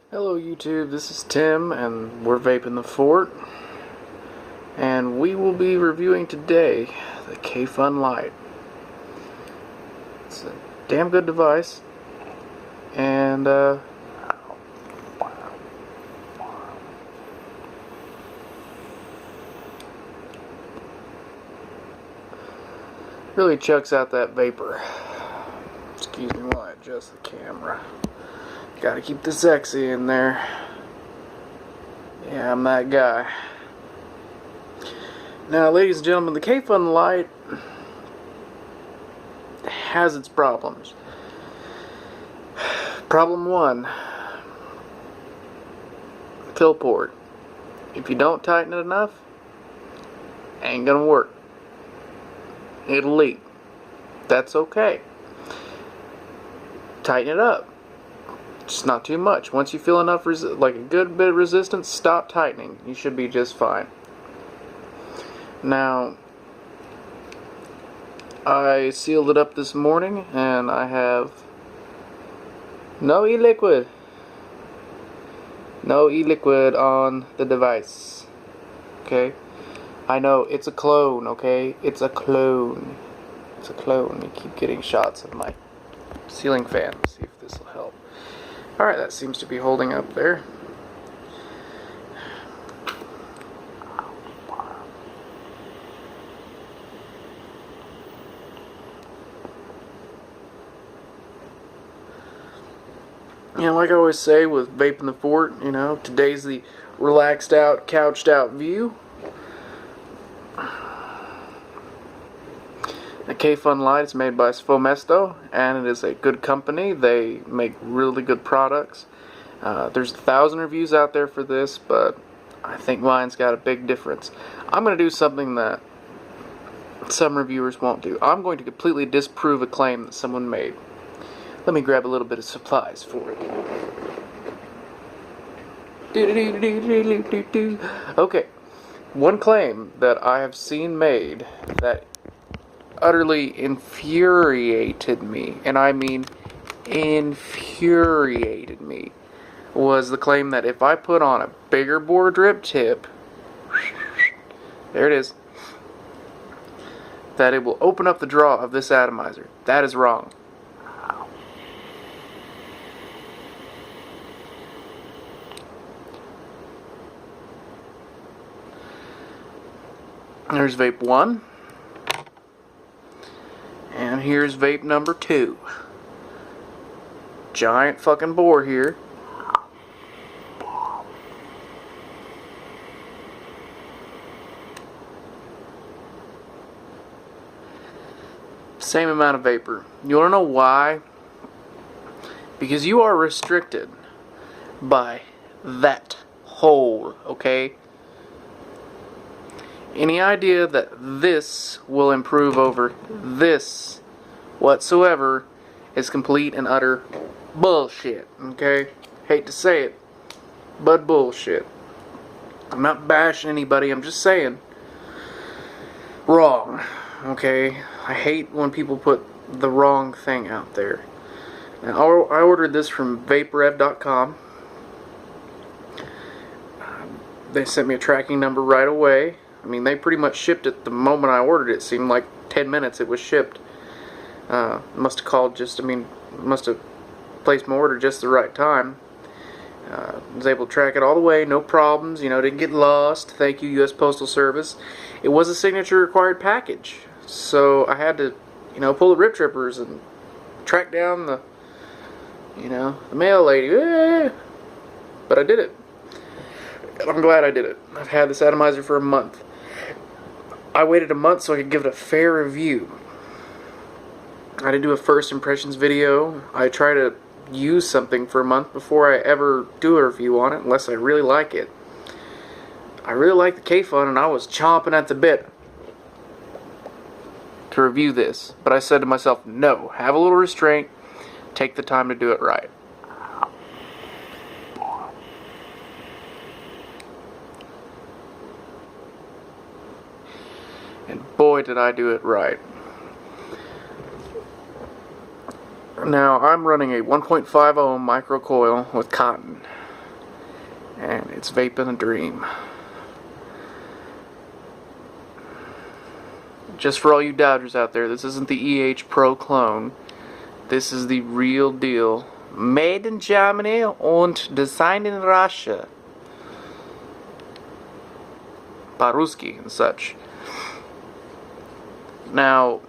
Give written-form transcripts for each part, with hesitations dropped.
Hello YouTube, this is Tim and we're vaping the Fort, and we will be reviewing today the Kayfun Lite. It's a damn good device, and really chucks out that vapor. Excuse me while I adjust the camera. Gotta keep the sexy in there. Yeah, I'm that guy. Now, ladies and gentlemen, the Kayfun Lite has its problems. Problem 1. Fill port. If you don't tighten it enough, ain't gonna work. It'll leak. That's okay. Tighten it up. Just not too much. Once you feel enough, like a good bit of resistance, stop tightening. You should be just fine. Now, I sealed it up this morning, and I have no e-liquid. No e-liquid on the device. Okay? I know, it's a clone, okay? It's a clone. It's a clone. You keep getting shots of my ceiling fan. See if this will help. Alright, that seems to be holding up there. You know, like I always say with Vaping the Fort, you know, today's the relaxed out, couched out view. The Kayfun Lite is made by Sfomesto, and it is a good company. They make really good products. There's 1,000 reviews out there for this, but I think mine's got a big difference. I'm going to do something that some reviewers won't do. I'm going to completely disprove a claim that someone made. Let me grab a little bit of supplies for it. Okay, one claim that I have seen made that utterly infuriated me, and I mean infuriated me, was the claim that if I put on a bigger bore drip tip, there it is, that it will open up the draw of this atomizer. That is wrong. There's vape 1. And here's vape number 2. Giant fucking bore here. Same amount of vapor. You wanna know why? Because you are restricted by that hole, okay? Any idea that this will improve over this whatsoever is complete and utter bullshit, okay? Hate to say it, but bullshit. I'm not bashing anybody, I'm just saying. Wrong, okay? I hate when people put the wrong thing out there. Now, I ordered this from vaperev.com. They sent me a tracking number right away. I mean, they pretty much shipped it the moment I ordered it. It seemed like 10 minutes it was shipped. Must have called just, must have placed my order just the right time. Was able to track it all the way, no problems, you know, didn't get lost. Thank you, U.S. Postal Service. It was a signature required package. So I had to, you know, pull the rip trippers and track down the, you know, the mail lady. But I did it. I'm glad I did it. I've had this atomizer for a month. I waited a month so I could give it a fair review. I didn't do a first impressions video. I try to use something for a month before I ever do a review on it, unless I really like it. I really like the Kayfun, and I was chomping at the bit to review this. But I said to myself, no, have a little restraint, take the time to do it right. And boy, did I do it right. Now, I'm running a 1.5 ohm microcoil with cotton. And it's vaping a dream. Just for all you doubters out there, this isn't the EH Pro clone. This is the real deal. Made in Germany and designed in Russia. Paruski and such. Now,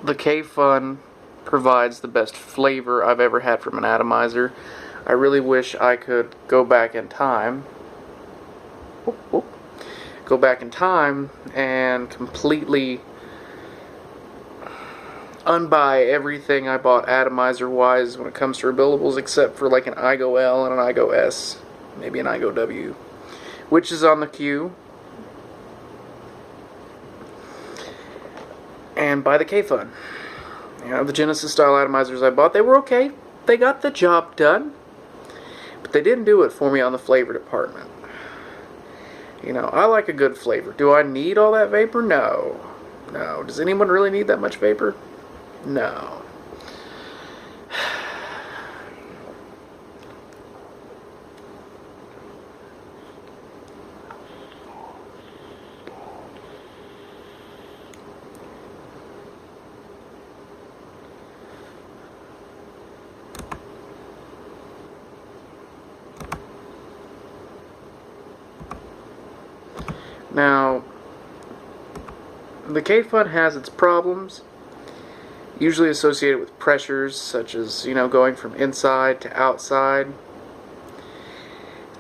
the Kayfun provides the best flavor I've ever had from an atomizer. I really wish I could go back in time. Go back in time and completely unbuy everything I bought atomizer wise when it comes to rebuildables, except for like an IGO L and an IGO S, maybe an IGO W, which is on the queue. And buy the Kayfun. You know, the Genesis style atomizers I bought, they were okay. They got the job done, but they didn't do it for me on the flavor department. You know, I like a good flavor. Do I need all that vapor? No. No. Does anyone really need that much vapor? No. Now, the Kayfun has its problems, usually associated with pressures such as, you know, going from inside to outside.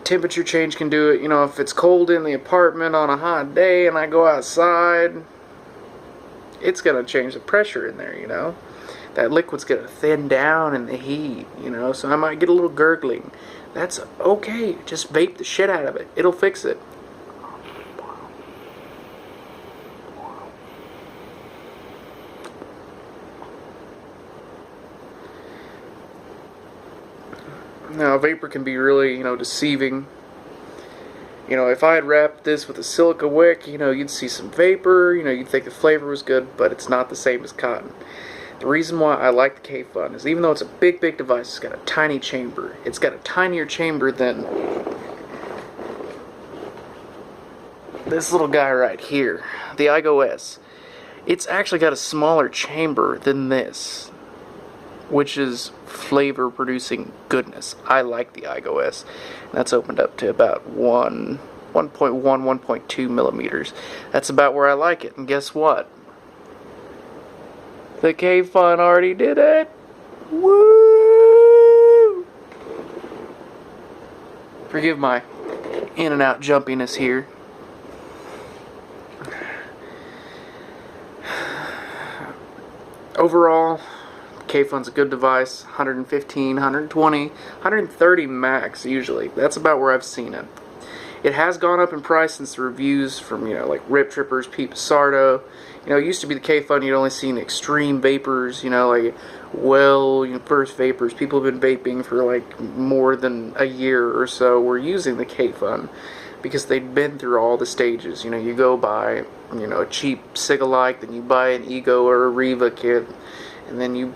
Temperature change can do it. You know, if it's cold in the apartment on a hot day and I go outside, it's going to change the pressure in there, you know. That liquid's going to thin down in the heat, you know, so I might get a little gurgling. That's okay. Just vape the shit out of it. It'll fix it. Now, vapor can be really, you know, deceiving. You know, if I had wrapped this with a silica wick, you know, you'd see some vapor, you know, you'd think the flavor was good, but it's not the same as cotton. The reason why I like the Kayfun is even though it's a big, big device, it's got a tiny chamber. It's got a tinier chamber than this little guy right here, the IGO S. It's actually got a smaller chamber than this, which is flavor producing goodness. I like the IGO S. That's opened up to about 1.2 millimeters. That's about where I like it. And guess what? The Kayfun already did it. Woo! Forgive my in and out jumpiness here. Overall, Kayfun's a good device. 115, 120, 130 max usually. That's about where I've seen it. It has gone up in price since the reviews from, you know, like Rip Trippers, Pete Sardo. You know, it used to be the Kayfun, you'd only seen extreme vapors, you know, like, well, you know, burst vapors. People have been vaping for like more than a year or so were using the Kayfun because they'd been through all the stages. You know, you go buy, you know, a cheap Sig-alike, then you buy an Ego or a Riva kit, and then you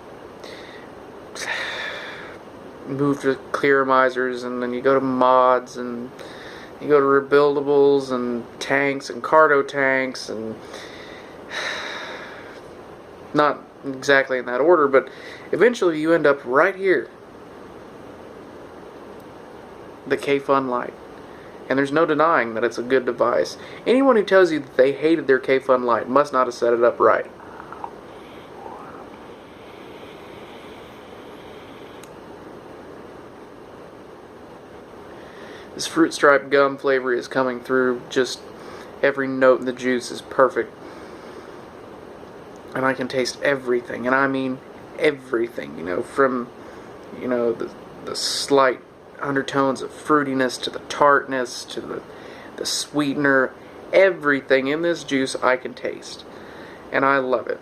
move to clearomizers, and then you go to mods, and you go to rebuildables, and tanks, and cardo tanks, and not exactly in that order, but eventually you end up right here. The Kayfun Lite. And there's no denying that it's a good device. Anyone who tells you that they hated their Kayfun Lite must not have set it up right. This fruit stripe gum flavor is coming through. Just every note in the juice is perfect. And I can taste everything, and I mean everything, you know, from, you know, the slight undertones of fruitiness to the tartness to the sweetener. Everything in this juice I can taste, and I love it.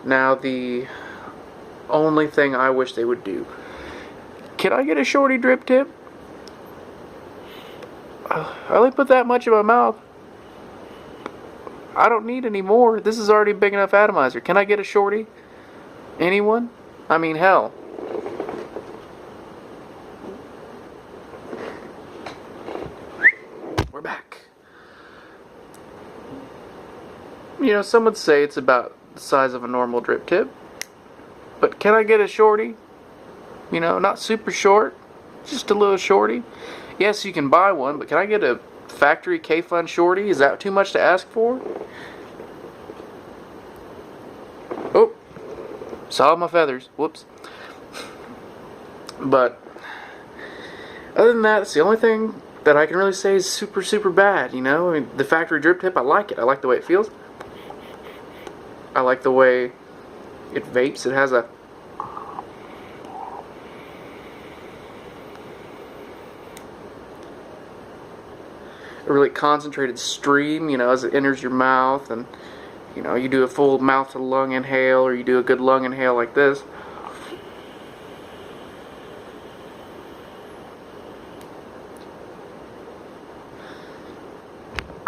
Now, the only thing I wish they would do, can I get a shorty drip tip? I only put that much in my mouth. I don't need any more. This is already big enough atomizer. Can I get a shorty? Anyone? I mean, hell. We're back. You know, some would say it's about the size of a normal drip tip. But can I get a shorty? You know, not super short, just a little shorty. Yes, you can buy one, but can I get a factory Kayfun shorty? Is that too much to ask for? Oh, saw my feathers. Whoops. But other than that, it's the only thing that I can really say is super, super bad. You know, I mean, the factory drip tip, I like it. I like the way it feels. I like the way it vapes. It has a really concentrated stream, you know, as it enters your mouth, and you know, you do a full mouth to lung inhale, or you do a good lung inhale like this.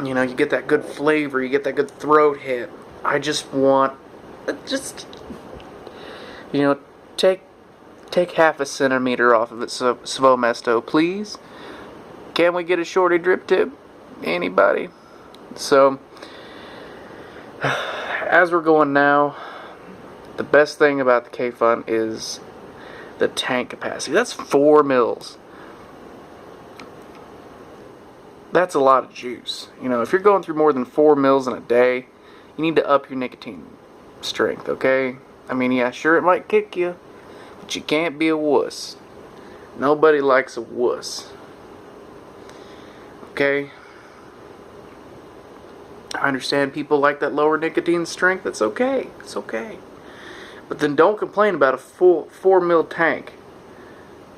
You know, you get that good flavor, you get that good throat hit. I just want, you know, take half a centimeter off of it, Svomesto, please. Can we get a shorty drip tip? Anybody? So, as we're going now, the best thing about the Kayfun is the tank capacity. That's 4 mils. That's a lot of juice. You know, if you're going through more than 4 mils in a day, you need to up your nicotine strength, okay? I mean, yeah, sure, it might kick you, but you can't be a wuss. Nobody likes a wuss. Okay? I understand people like that lower nicotine strength. That's okay. It's okay. But then don't complain about a full 4 mil tank,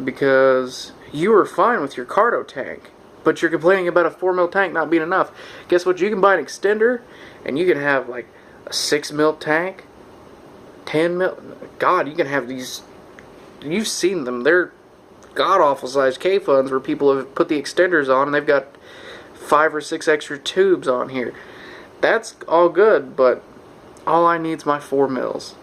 because you are fine with your Cardo tank, but you're complaining about a 4 mil tank not being enough. Guess what? You can buy an extender and you can have like a 6 mil tank, 10 mil. God, you can have these. You've seen them. They're god-awful sized Kayfuns where people have put the extenders on and they've got 5 or 6 extra tubes on here. That's all good, but all I need is my 4 mils.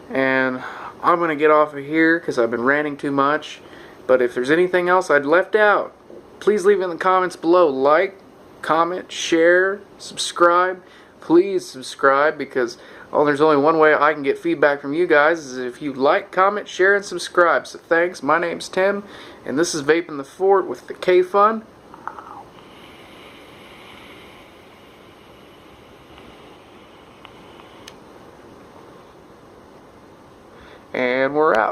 And I'm going to get off of here because I've been ranting too much. But if there's anything else I'd left out, please leave it in the comments below. Like, comment, share, subscribe. Please subscribe, because there's only one way I can get feedback from you guys, is if you like, comment, share, and subscribe. So thanks. My name's Tim, and this is Vaping the Fort with the Kayfun. And we're out.